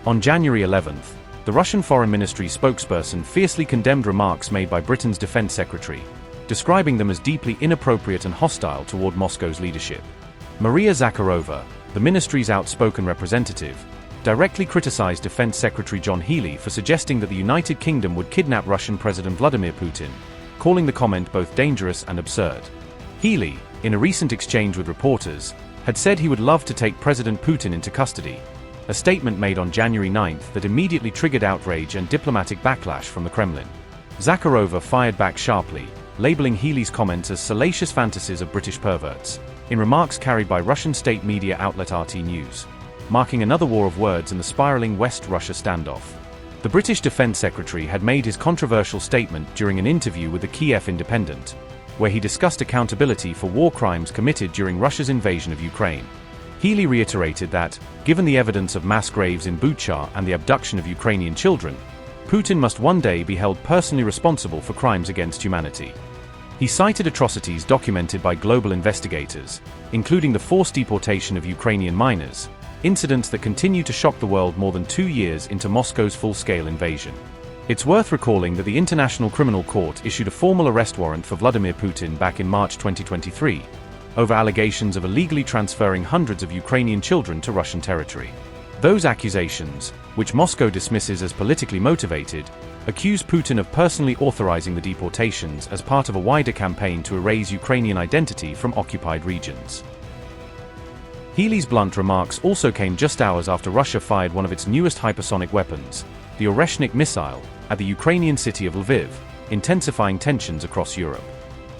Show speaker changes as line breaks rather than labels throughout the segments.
On January 11th, the Russian Foreign Ministry spokesperson fiercely condemned remarks made by Britain's Defense Secretary, describing them as deeply inappropriate and hostile toward Moscow's leadership. Maria Zakharova, the ministry's outspoken representative, directly criticized Defense Secretary John Healey for suggesting that the United Kingdom would kidnap Russian President Vladimir Putin, calling the comment both dangerous and absurd. Healey, in a recent exchange with reporters, had said he would love to take President Putin into custody, a statement made on January 9th that immediately triggered outrage and diplomatic backlash from the Kremlin. Zakharova fired back sharply, labeling Healey's comments as salacious fantasies of British perverts, in remarks carried by Russian state media outlet RT News, marking another war of words in the spiraling West-Russia standoff. The British Defense Secretary had made his controversial statement during an interview with the Kiev Independent, where he discussed accountability for war crimes committed during Russia's invasion of Ukraine. Healey reiterated that, given the evidence of mass graves in Bucha and the abduction of Ukrainian children, Putin must one day be held personally responsible for crimes against humanity. He cited atrocities documented by global investigators, including the forced deportation of Ukrainian minors, incidents that continue to shock the world more than 2 years into Moscow's full-scale invasion. It's worth recalling that the International Criminal Court issued a formal arrest warrant for Vladimir Putin back in March 2023, over allegations of illegally transferring hundreds of Ukrainian children to Russian territory. Those accusations, which Moscow dismisses as politically motivated, accuse Putin of personally authorizing the deportations as part of a wider campaign to erase Ukrainian identity from occupied regions. Healey's blunt remarks also came just hours after Russia fired one of its newest hypersonic weapons, the Oreshnik missile, at the Ukrainian city of Lviv, intensifying tensions across Europe.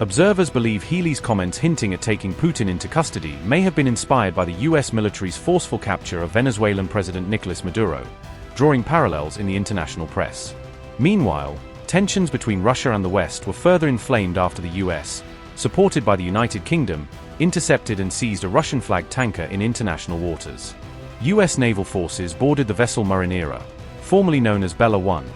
Observers believe Healey's comments hinting at taking Putin into custody may have been inspired by the US military's forceful capture of Venezuelan President Nicolas Maduro, drawing parallels in the international press. Meanwhile, tensions between Russia and the West were further inflamed after the US, supported by the United Kingdom, intercepted and seized a Russian-flagged tanker in international waters. US naval forces boarded the vessel Marinera, formerly known as Bella 1,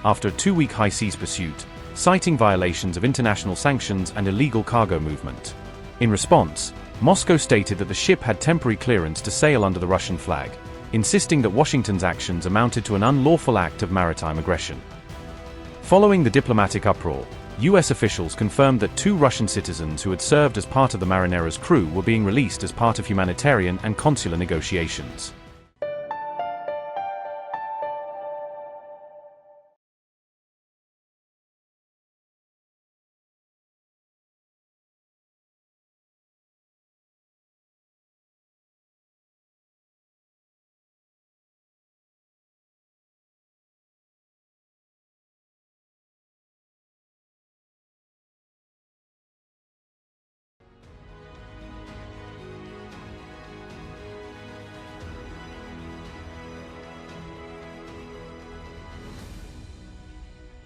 after a 2-week high seas pursuit, citing violations of international sanctions and illegal cargo movement. In response, Moscow stated that the ship had temporary clearance to sail under the Russian flag, insisting that Washington's actions amounted to an unlawful act of maritime aggression. Following the diplomatic uproar, US officials confirmed that 2 Russian citizens who had served as part of the Marinera's crew were being released as part of humanitarian and consular negotiations.